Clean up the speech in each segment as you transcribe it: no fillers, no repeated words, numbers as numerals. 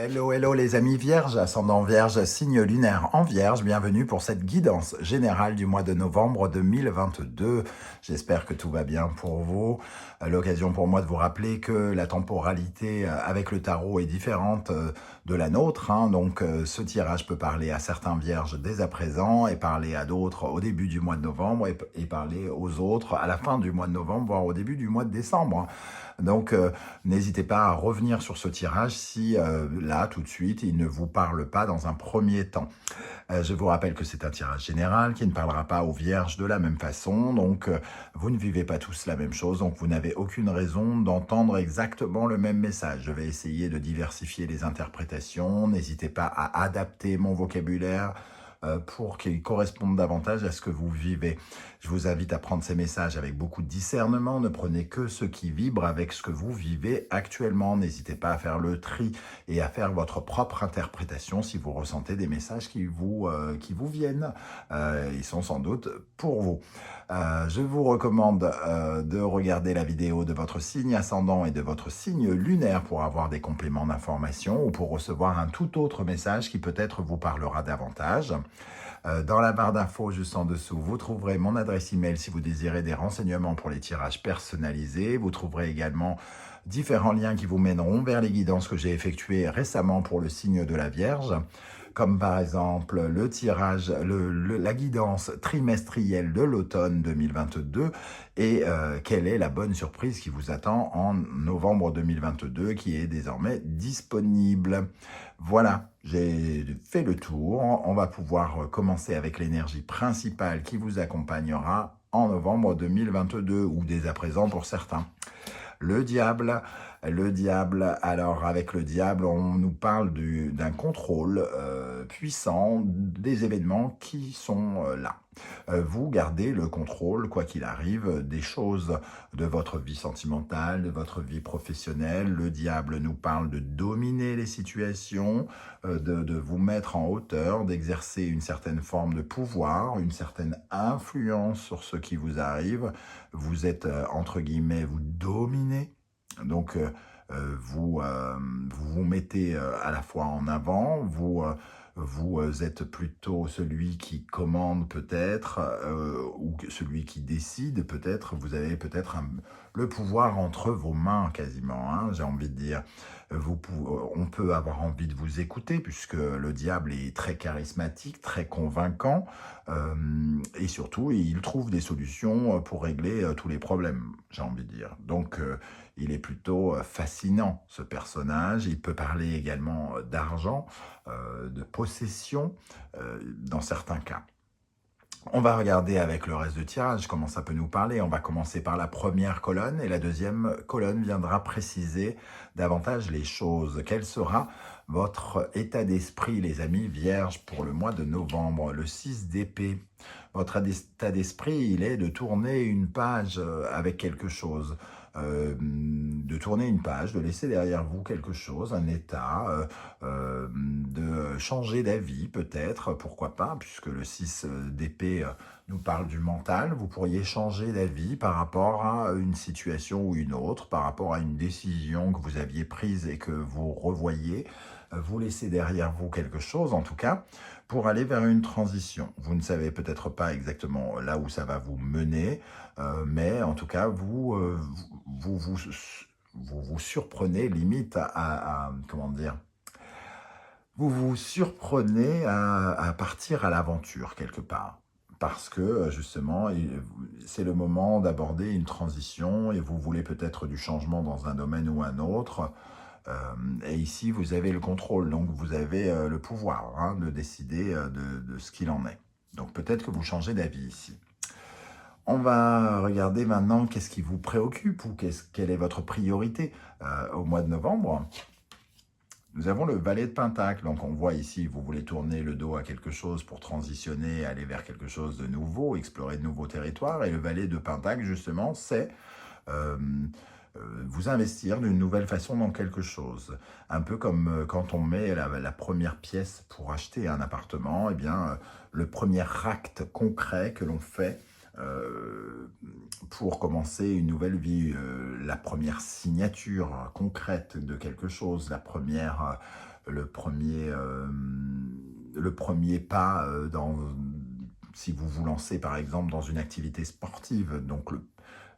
Hello, hello les amis vierges, ascendant vierge, signe lunaire en vierge, bienvenue pour cette guidance générale du mois de novembre 2022. J'espère que tout va bien pour vous. L'occasion pour moi de vous rappeler que la temporalité avec le tarot est différente de la nôtre. Donc ce tirage peut parler à certains vierges dès à présent et parler à d'autres au début du mois de novembre et parler aux autres à la fin du mois de novembre, voire au début du mois de décembre. Donc, n'hésitez pas à revenir sur ce tirage si, là, tout de suite, il ne vous parle pas dans un premier temps. Je vous rappelle que c'est un tirage général qui ne parlera pas aux vierges de la même façon. Donc, vous ne vivez pas tous la même chose. Donc, vous n'avez aucune raison d'entendre exactement le même message. Je vais essayer de diversifier les interprétations. N'hésitez pas à adapter mon vocabulaire pour qu'il corresponde davantage à ce que vous vivez. Je vous invite à prendre ces messages avec beaucoup de discernement. Ne prenez que ce qui vibre avec ce que vous vivez actuellement. N'hésitez pas à faire le tri et à faire votre propre interprétation si vous ressentez des messages qui vous viennent. Ils sont sans doute pour vous. Je vous recommande de regarder la vidéo de votre signe ascendant et de votre signe lunaire pour avoir des compléments d'information ou pour recevoir un tout autre message qui peut-être vous parlera davantage. Dans la barre d'infos juste en dessous, vous trouverez mon adresse email si vous désirez des renseignements pour les tirages personnalisés. Vous trouverez également différents liens qui vous mèneront vers les guidances que j'ai effectuées récemment pour le signe de la Vierge, comme par exemple le tirage, la guidance trimestrielle de l'automne 2022 et quelle est la bonne surprise qui vous attend en novembre 2022 qui est désormais disponible. Voilà, j'ai fait le tour. On va pouvoir commencer avec l'énergie principale qui vous accompagnera en novembre 2022 ou dès à présent pour certains. Le diable, alors avec le diable, on nous parle d'un contrôle puissant des événements qui sont là. Vous gardez le contrôle, quoi qu'il arrive, des choses de votre vie sentimentale, de votre vie professionnelle. Le diable nous parle de dominer les situations, de vous mettre en hauteur, d'exercer une certaine forme de pouvoir, une certaine influence sur ce qui vous arrive. Vous êtes, entre guillemets, vous dominez. Donc, vous vous mettez à la fois en avant, vous êtes plutôt celui qui commande peut-être, ou celui qui décide peut-être. Vous avez peut-être le pouvoir entre vos mains quasiment, j'ai envie de dire. On peut avoir envie de vous écouter puisque le diable est très charismatique, très convaincant et surtout il trouve des solutions pour régler tous les problèmes, j'ai envie de dire. Donc il est plutôt fascinant ce personnage. Il peut parler également d'argent, de possession dans certains cas. On va regarder avec le reste du tirage comment ça peut nous parler. On va commencer par la première colonne et la deuxième colonne viendra préciser davantage les choses. Quel sera votre état d'esprit, les amis vierges, pour le mois de novembre? Le 6 d'épée. Votre état d'esprit, il est de tourner une page avec quelque chose. De tourner une page, de laisser derrière vous quelque chose, un état, de changer d'avis peut-être, pourquoi pas, puisque le 6 d'épée nous parle du mental. Vous pourriez changer d'avis par rapport à une situation ou une autre, par rapport à une décision que vous aviez prise et que vous revoyez. Vous laissez derrière vous quelque chose, en tout cas, pour aller vers une transition. Vous ne savez peut-être pas exactement là où ça va vous mener, mais en tout cas, vous surprenez limite comment dire, vous vous surprenez à partir à l'aventure quelque part. Parce que justement, c'est le moment d'aborder une transition et vous voulez peut-être du changement dans un domaine ou un autre. Et ici, vous avez le contrôle, donc vous avez le pouvoir de décider de ce qu'il en est. Donc peut-être que vous changez d'avis ici. On va regarder maintenant qu'est-ce qui vous préoccupe ou quelle est votre priorité au mois de novembre. Nous avons le valet de Pentacle, donc on voit ici, vous voulez tourner le dos à quelque chose pour transitionner, aller vers quelque chose de nouveau, explorer de nouveaux territoires. Et le valet de Pentacle, justement, c'est vous investir d'une nouvelle façon dans quelque chose. Un peu comme quand on met la première pièce pour acheter un appartement, eh bien, le premier acte concret que l'on fait pour commencer une nouvelle vie, la première signature concrète de quelque chose, la première le premier pas si vous vous lancez par exemple dans une activité sportive, donc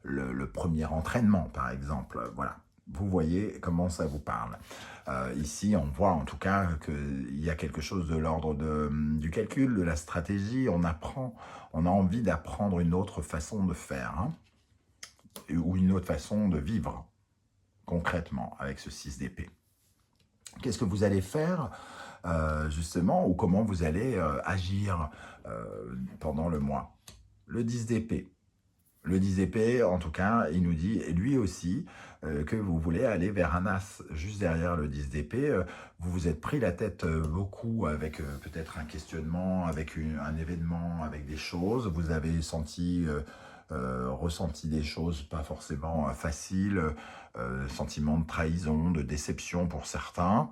le premier entraînement par exemple, voilà. Vous voyez comment ça vous parle. Ici, on voit en tout cas qu'il y a quelque chose de l'ordre du calcul, de la stratégie. On apprend, on a envie d'apprendre une autre façon de faire, hein, ou une autre façon de vivre concrètement avec ce 6 d'épée. Qu'est-ce que vous allez faire justement, ou comment vous allez agir pendant le mois? Le 10 d'épée. Le 10 d'épée, en tout cas, il nous dit, lui aussi, que vous voulez aller vers un as. Juste derrière le 10 d'épée, vous vous êtes pris la tête beaucoup avec peut-être un questionnement, avec un événement, avec des choses. Vous avez ressenti des choses pas forcément faciles, sentiment de trahison, de déception pour certains.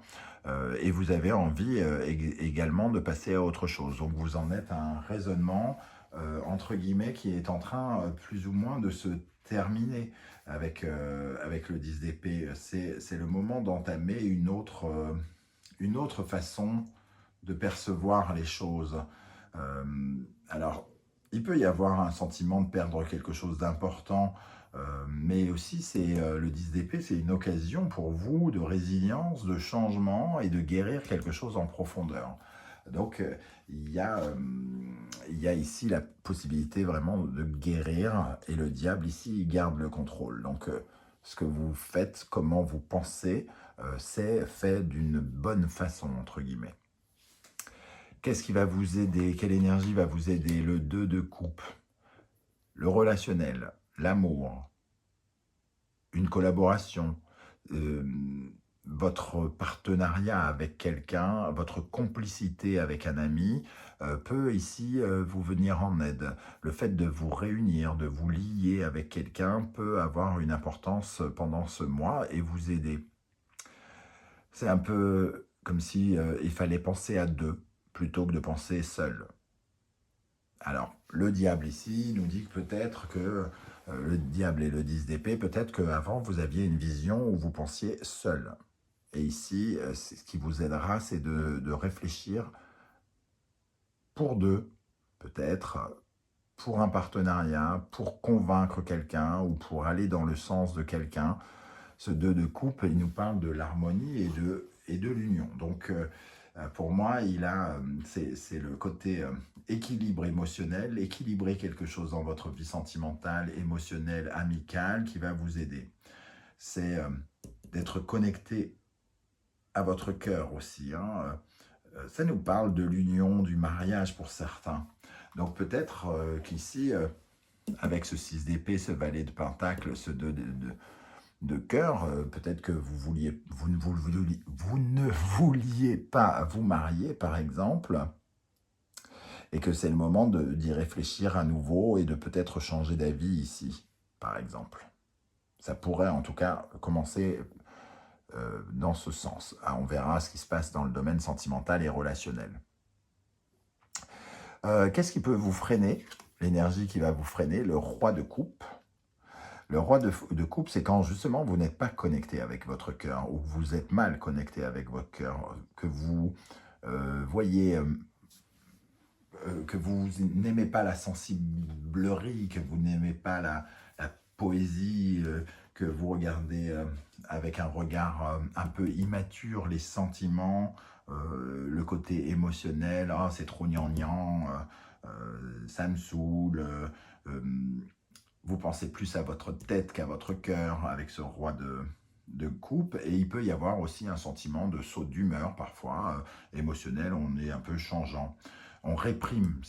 Et vous avez envie également de passer à autre chose. Donc vous en êtes à un raisonnement entre guillemets, qui est en train plus ou moins de se terminer avec le 10 d'épée. C'est le moment d'entamer une autre façon de percevoir les choses. Alors, il peut y avoir un sentiment de perdre quelque chose d'important, mais aussi le 10 d'épée, c'est une occasion pour vous de résilience, de changement et de guérir quelque chose en profondeur. Donc, il y a ici la possibilité vraiment de guérir, et le diable ici, il garde le contrôle. Donc, ce que vous faites, comment vous pensez, c'est fait d'une bonne façon, entre guillemets. Qu'est-ce qui va vous aider? Quelle énergie va vous aider? Le 2 de coupe, le relationnel, l'amour, une collaboration, votre partenariat avec quelqu'un, votre complicité avec un ami peut ici vous venir en aide. Le fait de vous réunir, de vous lier avec quelqu'un peut avoir une importance pendant ce mois et vous aider. C'est un peu comme si il fallait penser à deux plutôt que de penser seul. Alors, le diable ici nous dit que peut-être que le diable et le 10 d'épée, peut-être qu'avant vous aviez une vision où vous pensiez seul. Et ici, ce qui vous aidera, c'est de réfléchir pour deux, peut-être, pour un partenariat, pour convaincre quelqu'un ou pour aller dans le sens de quelqu'un. Ce 2 de coupe, il nous parle de l'harmonie et de l'union. Donc, pour moi, c'est le côté équilibre émotionnel, équilibrer quelque chose dans votre vie sentimentale, émotionnelle, amicale, qui va vous aider. C'est d'être connecté à votre cœur aussi. Hein. Ça nous parle de l'union, du mariage pour certains. Donc peut-être qu'ici, avec ce 6 d'épée, ce valet de pentacle, ce 2 de cœur, peut-être que vous ne vouliez pas vous marier, par exemple, et que c'est le moment d'y réfléchir à nouveau et de peut-être changer d'avis ici, par exemple. Ça pourrait en tout cas commencer dans ce sens. On verra ce qui se passe dans le domaine sentimental et relationnel. Qu'est-ce qui peut vous freiner? L'énergie qui va vous freiner, le roi de coupe. Le roi de coupe, c'est quand justement vous n'êtes pas connecté avec votre cœur, ou vous êtes mal connecté avec votre cœur, que vous voyez, que vous n'aimez pas la sensiblerie, que vous n'aimez pas la poésie, que vous regardez avec un regard un peu immature les sentiments, le côté émotionnel, oh, c'est trop gnangnan, ça me saoule, vous pensez plus à votre tête qu'à votre cœur avec ce roi de coupe, et il peut y avoir aussi un sentiment de saut d'humeur parfois, émotionnel, on est un peu changeant. On réprime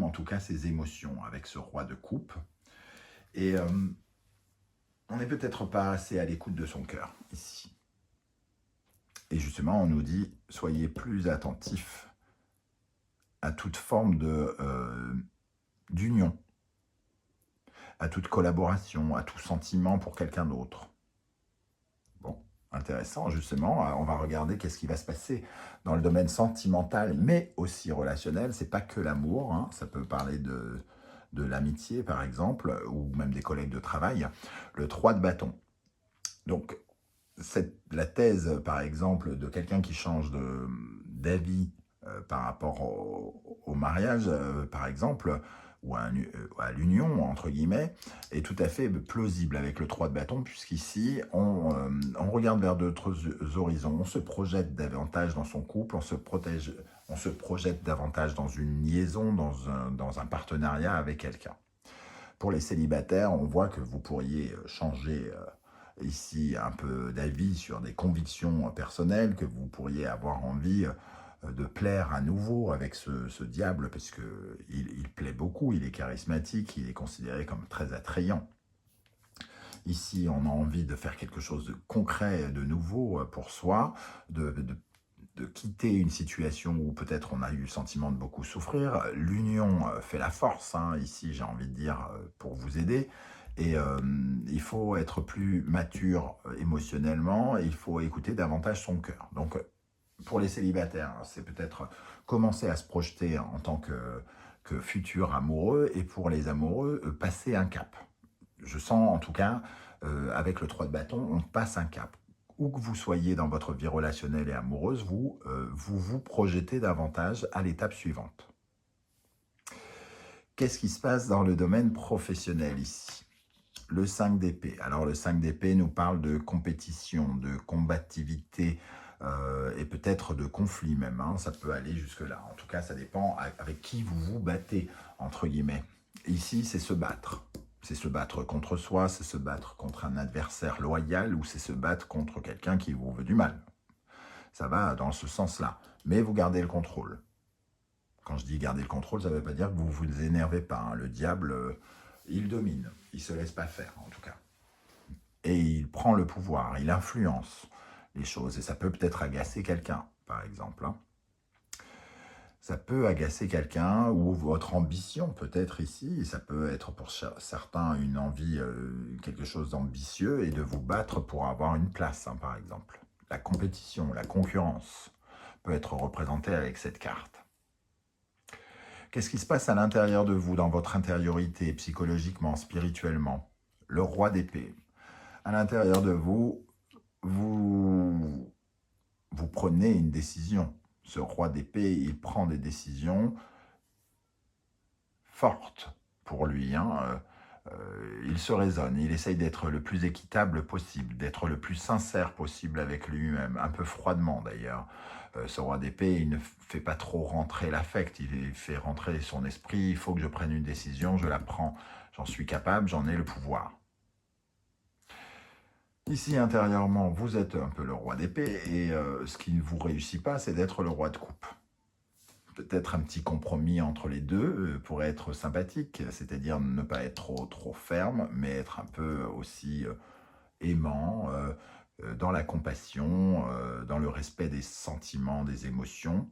en tout cas ses émotions avec ce roi de coupe. Et on n'est peut-être pas assez à l'écoute de son cœur ici. Et justement, on nous dit, soyez plus attentifs à toute forme d'union, à toute collaboration, à tout sentiment pour quelqu'un d'autre. Bon, intéressant, justement, on va regarder qu'est-ce qui va se passer dans le domaine sentimental, mais aussi relationnel. C'est pas que l'amour, hein, ça peut parler de l'amitié, par exemple, ou même des collègues de travail. Le 3 de bâton. Donc, la thèse, par exemple, de quelqu'un qui change d'avis par rapport au mariage, par exemple, ou à l'union, entre guillemets, est tout à fait plausible avec le 3 de bâton, puisqu'ici, on regarde vers d'autres horizons, on se projette davantage dans son couple, on se projette davantage dans une liaison, dans un partenariat avec quelqu'un. Pour les célibataires, on voit que vous pourriez changer ici un peu d'avis sur des convictions personnelles, que vous pourriez avoir envie de plaire à nouveau avec ce diable, parce qu'il plaît beaucoup, il est charismatique, il est considéré comme très attrayant. Ici, on a envie de faire quelque chose de concret, de nouveau pour soi, de quitter une situation où peut-être on a eu le sentiment de beaucoup souffrir. L'union fait la force, hein, ici j'ai envie de dire, pour vous aider. Et il faut être plus mature émotionnellement et il faut écouter davantage son cœur. Donc pour les célibataires, c'est peut-être commencer à se projeter en tant que futur amoureux, et pour les amoureux, passer un cap. Je sens en tout cas, avec le 3 de bâton, on passe un cap. Où que vous soyez dans votre vie relationnelle et amoureuse, vous projetez davantage à l'étape suivante. Qu'est-ce qui se passe dans le domaine professionnel ici? Le 5 d'épée. Alors le 5 d'épée nous parle de compétition, de combativité et peut-être de conflit même. Hein. Ça peut aller jusque-là. En tout cas, ça dépend avec qui vous vous battez, entre guillemets. Ici, c'est se battre. C'est se battre contre soi, c'est se battre contre un adversaire loyal ou c'est se battre contre quelqu'un qui vous veut du mal. Ça va dans ce sens-là. Mais vous gardez le contrôle. Quand je dis garder le contrôle, ça ne veut pas dire que vous ne vous énervez pas. Hein. Le diable, il domine. Il ne se laisse pas faire, en tout cas. Et il prend le pouvoir, il influence les choses. Et ça peut peut-être agacer quelqu'un, par exemple. Hein. Ça peut agacer quelqu'un ou votre ambition peut-être ici. Ça peut être pour certains une envie, quelque chose d'ambitieux et de vous battre pour avoir une place, hein, par exemple. La compétition, la concurrence peut être représentée avec cette carte. Qu'est-ce qui se passe à l'intérieur de vous, dans votre intériorité, psychologiquement, spirituellement? Le roi d'épée. À l'intérieur de vous, vous prenez une décision. Ce roi d'épée, il prend des décisions fortes pour lui. Hein. Il se raisonne, il essaye d'être le plus équitable possible, d'être le plus sincère possible avec lui-même, un peu froidement d'ailleurs. Ce roi d'épée, il ne fait pas trop rentrer l'affect, il fait rentrer son esprit, il faut que je prenne une décision, je la prends, j'en suis capable, j'en ai le pouvoir. Ici, intérieurement, vous êtes un peu le roi d'épée, et ce qui ne vous réussit pas, c'est d'être le roi de coupe. Peut-être un petit compromis entre les deux pourrait être sympathique, c'est-à-dire ne pas être trop ferme, mais être un peu aussi aimant, dans la compassion, dans le respect des sentiments, des émotions,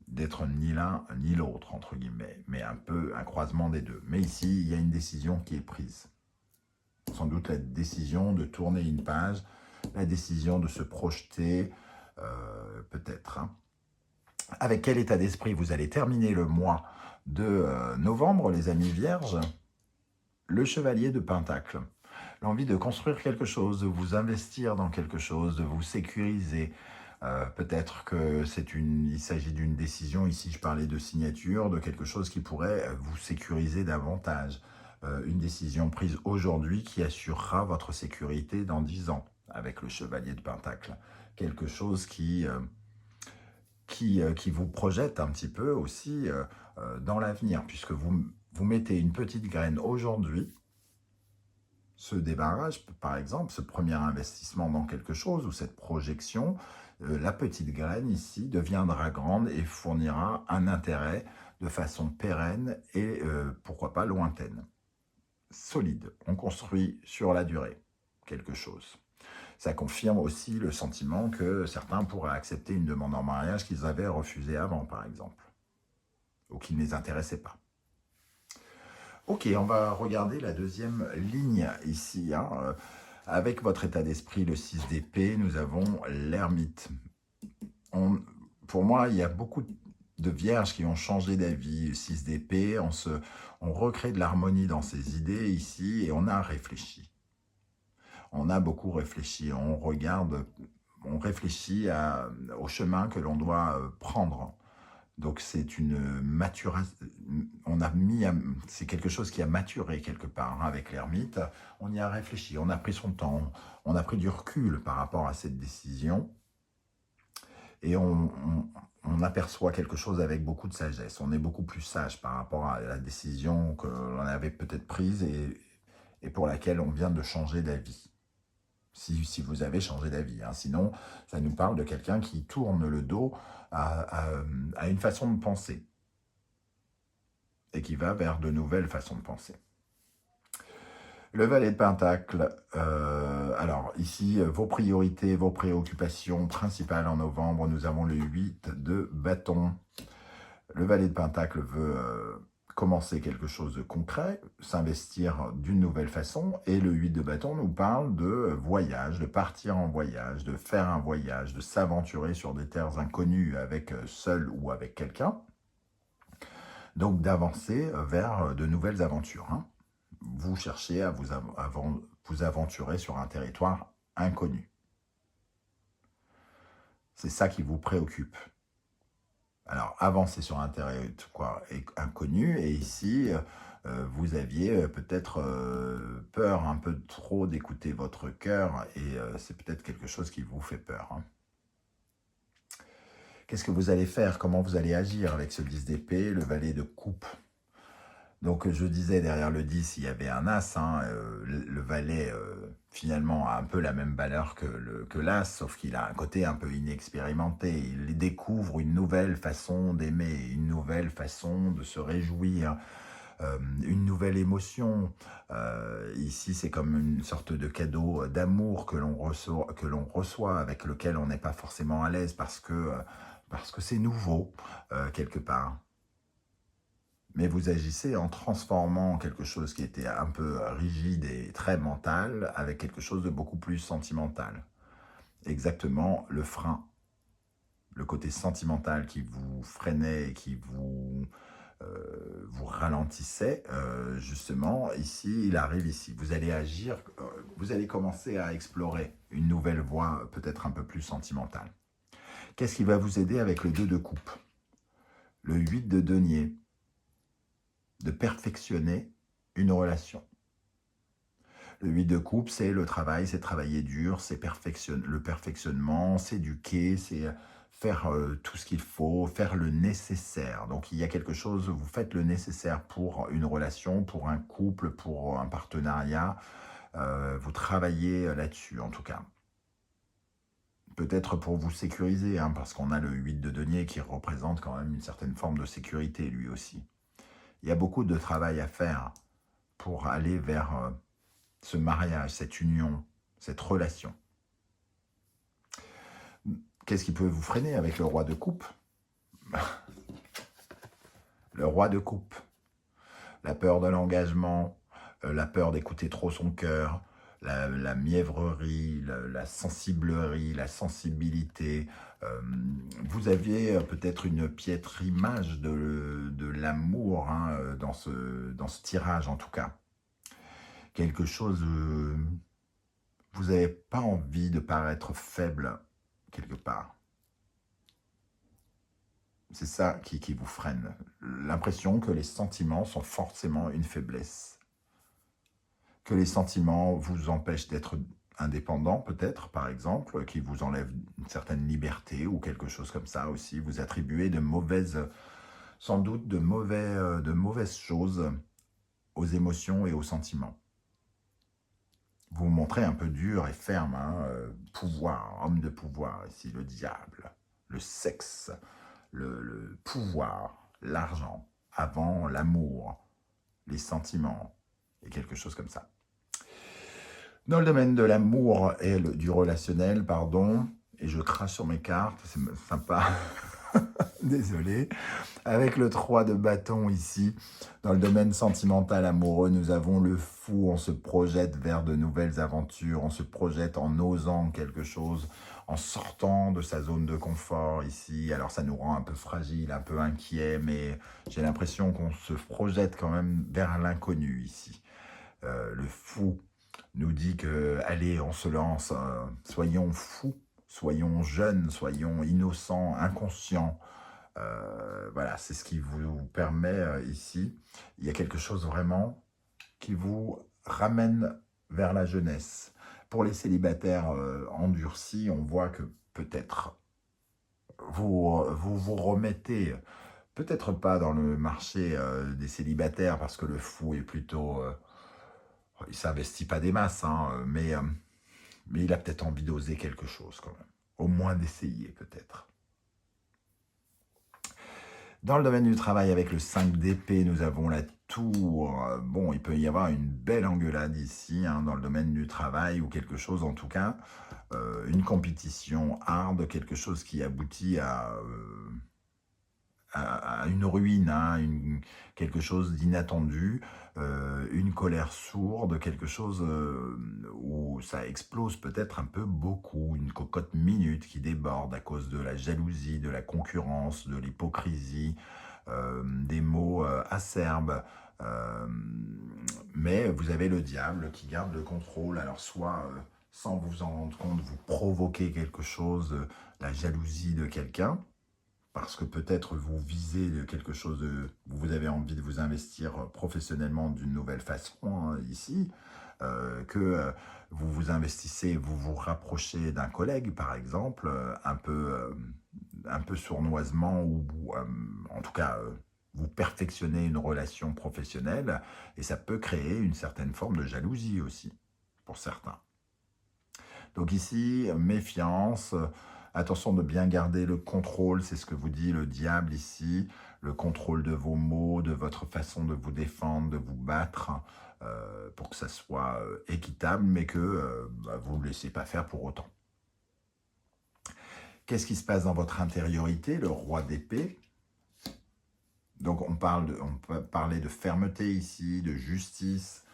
d'être ni l'un ni l'autre, entre guillemets, mais un peu un croisement des deux. Mais ici, il y a une décision qui est prise. Sans doute la décision de tourner une page, la décision de se projeter, peut-être. Hein. Avec quel état d'esprit vous allez terminer le mois de novembre, les amis vierges? Le chevalier de Pentacle. L'envie de construire quelque chose, de vous investir dans quelque chose, de vous sécuriser. Peut-être que il s'agit d'une décision, ici je parlais de signature, de quelque chose qui pourrait vous sécuriser davantage. Une décision prise aujourd'hui qui assurera votre sécurité dans 10 ans avec le chevalier de Pentacle. Quelque chose qui vous projette un petit peu aussi dans l'avenir, puisque vous mettez une petite graine aujourd'hui, ce démarrage, par exemple, ce premier investissement dans quelque chose, ou cette projection, la petite graine ici deviendra grande et fournira un intérêt de façon pérenne et pourquoi pas lointaine. Solide, on construit sur la durée quelque chose. Ça confirme aussi le sentiment que certains pourraient accepter une demande en mariage qu'ils avaient refusée avant, par exemple, ou qui ne les intéressait pas. Ok, on va regarder la deuxième ligne ici. Hein. Avec votre état d'esprit, le 6 d'épée, nous avons l'ermite. Pour moi, il y a beaucoup de vierges qui ont changé d'avis. 6 d'épée, on recrée de l'harmonie dans ses idées ici et on a réfléchi. On a beaucoup réfléchi, on regarde, on réfléchit au chemin que l'on doit prendre. Donc c'est une maturation, c'est quelque chose qui a maturé quelque part hein, avec l'ermite. On y a réfléchi, on a pris son temps, on a pris du recul par rapport à cette décision. Et on aperçoit quelque chose avec beaucoup de sagesse. On est beaucoup plus sage par rapport à la décision que l'on avait peut-être prise et pour laquelle on vient de changer d'avis. Si vous avez changé d'avis. Hein. Sinon, ça nous parle de quelqu'un qui tourne le dos à une façon de penser et qui va vers de nouvelles façons de penser. Le valet de Pentacle, alors ici, vos priorités, vos préoccupations principales en novembre, nous avons le 8 de bâton. Le valet de Pentacle veut commencer quelque chose de concret, s'investir d'une nouvelle façon, et le 8 de bâton nous parle de voyage, de partir en voyage, de faire un voyage, de s'aventurer sur des terres inconnues avec seul ou avec quelqu'un, donc d'avancer vers de nouvelles aventures. Hein. Vous cherchez à vous aventurer sur un territoire inconnu. C'est ça qui vous préoccupe. Alors, avancer sur un territoire inconnu, et ici, vous aviez peut-être peur un peu trop d'écouter votre cœur, et c'est peut-être quelque chose qui vous fait peur. Hein. Qu'est-ce que vous allez faire? Comment vous allez agir avec ce 10 d'épée, le valet de coupe? Donc je disais, derrière le 10, il y avait un as. Hein, le valet, finalement, a un peu la même valeur que l'as, sauf qu'il a un côté un peu inexpérimenté. Il découvre une nouvelle façon d'aimer, une nouvelle façon de se réjouir, une nouvelle émotion. Ici, c'est comme une sorte de cadeau d'amour que l'on reçoit, avec lequel on n'est pas forcément à l'aise parce que c'est nouveau, quelque part. Mais vous agissez en transformant quelque chose qui était un peu rigide et très mental avec quelque chose de beaucoup plus sentimental. Exactement le frein, le côté sentimental qui vous freinait et qui vous ralentissait, justement, ici, il arrive ici. Vous allez agir, vous allez commencer à explorer une nouvelle voie peut-être un peu plus sentimentale. Qu'est-ce qui va vous aider avec le 2 de coupe? Le 8 de denier. De perfectionner une relation. Le 8 de coupe, c'est le travail, c'est travailler dur, c'est le perfectionnement, s'éduquer, c'est faire tout ce qu'il faut, faire le nécessaire. Donc il y a quelque chose, vous faites le nécessaire pour une relation, pour un couple, pour un partenariat. Vous travaillez là-dessus en tout cas. Peut-être pour vous sécuriser, hein, parce qu'on a le 8 de denier qui représente quand même une certaine forme de sécurité lui aussi. Il y a beaucoup de travail à faire pour aller vers ce mariage, cette union, cette relation. Qu'est-ce qui peut vous freiner avec le roi de coupe? Le roi de coupe. La peur de l'engagement, la peur d'écouter trop son cœur, la mièvrerie, la sensiblerie, la sensibilité. Vous aviez peut-être une piètre image de l'amour hein, dans ce tirage en tout cas. Quelque chose, vous n'avez pas envie de paraître faible quelque part. C'est ça qui vous freine. L'impression que les sentiments sont forcément une faiblesse. Que les sentiments vous empêchent d'être indépendant peut-être, par exemple, qui vous enlève une certaine liberté ou quelque chose comme ça aussi. Vous attribuez de mauvaises, sans doute de mauvaises choses aux émotions et aux sentiments. Vous vous montrez un peu dur et ferme, hein, pouvoir, homme de pouvoir, ici le diable, le sexe, le pouvoir, l'argent, avant l'amour, les sentiments et quelque chose comme ça. Dans le domaine de l'amour et du relationnel, pardon, et je crache sur mes cartes, c'est sympa, désolé. Avec le 3 de bâton ici, dans le domaine sentimental amoureux, nous avons le fou, on se projette vers de nouvelles aventures, on se projette en osant quelque chose, en sortant de sa zone de confort ici. Alors ça nous rend un peu fragile, un peu inquiet, mais j'ai l'impression qu'on se projette quand même vers l'inconnu ici. Le fou. nous dit que, allez, on se lance, soyons fous, soyons jeunes, soyons innocents, inconscients. Voilà, c'est ce qui vous permet ici. Il y a quelque chose vraiment qui vous ramène vers la jeunesse. Pour les célibataires endurcis, on voit que peut-être vous remettez, peut-être pas dans le marché des célibataires, parce que le fou est plutôt... il ne s'investit pas des masses, hein, mais il a peut-être envie d'oser quelque chose quand même. Au moins d'essayer peut-être. Dans le domaine du travail, avec le 5 d'épée, nous avons la tour. Bon, il peut y avoir une belle engueulade ici, hein, dans le domaine du travail, ou quelque chose en tout cas, une compétition hard, quelque chose qui aboutit à une ruine, hein, quelque chose d'inattendu, une colère sourde, quelque chose où ça explose peut-être un peu beaucoup, une cocotte minute qui déborde à cause de la jalousie, de la concurrence, de l'hypocrisie, des mots acerbes. Mais vous avez le diable qui garde le contrôle, alors soit sans vous en rendre compte, vous provoquez quelque chose, la jalousie de quelqu'un, parce que peut-être vous visez quelque chose, vous avez envie de vous investir professionnellement d'une nouvelle façon, hein, ici, que vous vous investissez, vous vous rapprochez d'un collègue, par exemple, un peu sournoisement, ou en tout cas, vous perfectionnez une relation professionnelle, et ça peut créer une certaine forme de jalousie aussi, pour certains. Donc ici, méfiance, attention de bien garder le contrôle, c'est ce que vous dit le diable ici, le contrôle de vos mots, de votre façon de vous défendre, de vous battre, pour que ça soit équitable, mais que vous ne le laissez pas faire pour autant. Qu'est-ce qui se passe dans votre intériorité? Le roi d'épée. Donc on peut parler de fermeté ici, de justice,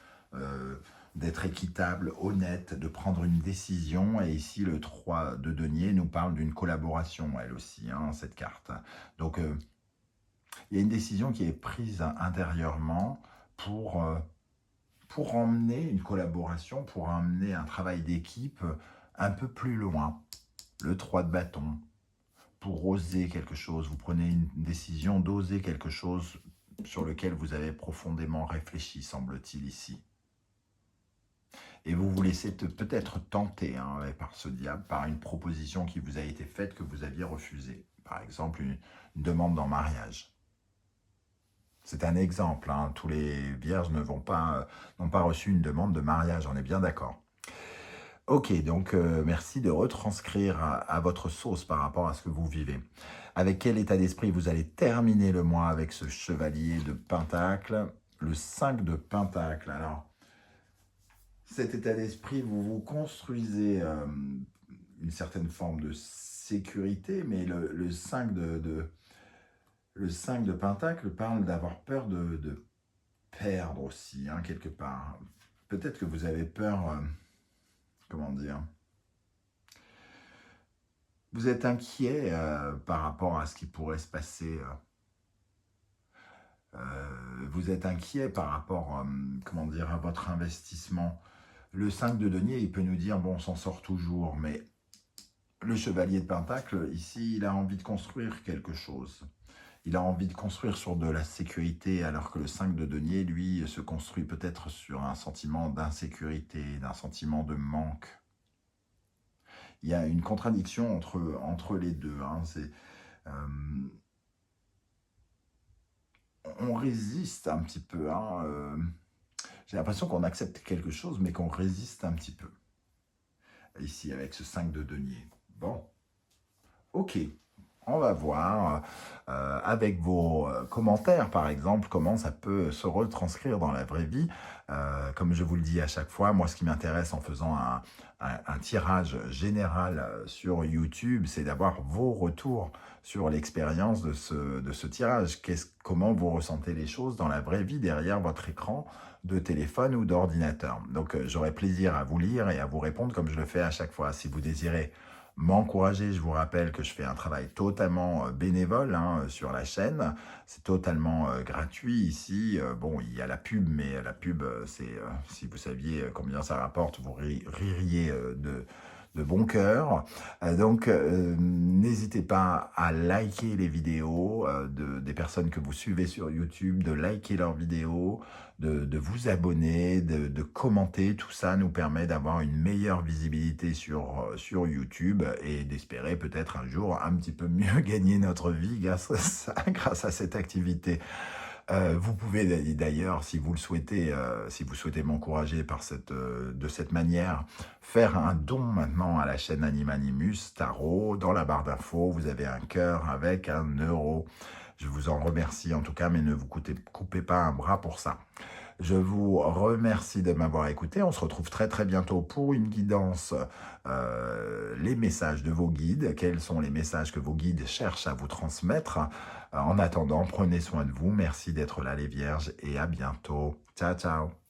d'être équitable, honnête, de prendre une décision. Et ici, le 3 de denier nous parle d'une collaboration, elle aussi, hein, cette carte. Donc, il y a une décision qui est prise intérieurement pour emmener une collaboration, pour emmener un travail d'équipe un peu plus loin. Le 3 de bâton, pour oser quelque chose. Vous prenez une décision d'oser quelque chose sur lequel vous avez profondément réfléchi, semble-t-il ici. Et vous vous laissez peut-être tenter, hein, par ce diable, par une proposition qui vous a été faite que vous aviez refusée. Par exemple, une demande en mariage. C'est un exemple, hein. Tous les vierges n'ont pas reçu une demande de mariage, on est bien d'accord. Ok, donc merci de retranscrire à votre sauce par rapport à ce que vous vivez. Avec quel état d'esprit vous allez terminer le mois avec ce chevalier de Pentacle, le 5 de Pentacle. Alors, cet état d'esprit, vous vous construisez une certaine forme de sécurité, mais le 5 le 5 de Pentacle parle d'avoir peur de perdre aussi, hein, quelque part. Peut-être que vous avez peur, comment dire, vous êtes inquiet par rapport à ce qui pourrait se passer. Vous êtes inquiet par rapport, comment dire, à votre investissement. Le 5 de denier, il peut nous dire, bon, on s'en sort toujours, mais le chevalier de Pentacle, ici, il a envie de construire quelque chose. Il a envie de construire sur de la sécurité, alors que le 5 de denier, lui, se construit peut-être sur un sentiment d'insécurité, d'un sentiment de manque. Il y a une contradiction entre les deux. Hein. On résiste un petit peu. Hein. J'ai l'impression qu'on accepte quelque chose, mais qu'on résiste un petit peu. Ici, avec ce 5 de denier. Bon, ok. On va voir avec vos commentaires, par exemple, comment ça peut se retranscrire dans la vraie vie. Comme je vous le dis à chaque fois, moi, ce qui m'intéresse en faisant un tirage général sur YouTube, c'est d'avoir vos retours sur l'expérience de ce tirage. Comment vous ressentez les choses dans la vraie vie derrière votre écran de téléphone ou d'ordinateur. Donc, j'aurai plaisir à vous lire et à vous répondre comme je le fais à chaque fois. Si vous désirez m'encourager. Je vous rappelle que je fais un travail totalement bénévole hein, sur la chaîne. C'est totalement gratuit ici. Bon, il y a la pub, mais la pub, si vous saviez combien ça rapporte, vous ririez de bon cœur. N'hésitez pas à liker les vidéos des personnes que vous suivez sur YouTube, de liker leurs vidéos, de vous abonner, de commenter. Tout ça nous permet d'avoir une meilleure visibilité sur YouTube et d'espérer peut-être un jour un petit peu mieux gagner notre vie grâce à cette activité. Vous pouvez d'ailleurs, si vous le souhaitez, si vous souhaitez m'encourager de cette manière, faire un don maintenant à la chaîne Animanimus Tarot. Dans la barre d'infos, vous avez un cœur avec 1 €. Je vous en remercie en tout cas, mais ne vous coupez pas un bras pour ça. Je vous remercie de m'avoir écouté. On se retrouve très très bientôt pour une guidance, les messages de vos guides. Quels sont les messages que vos guides cherchent à vous transmettre? En attendant, prenez soin de vous. Merci d'être là les vierges et à bientôt. Ciao, ciao.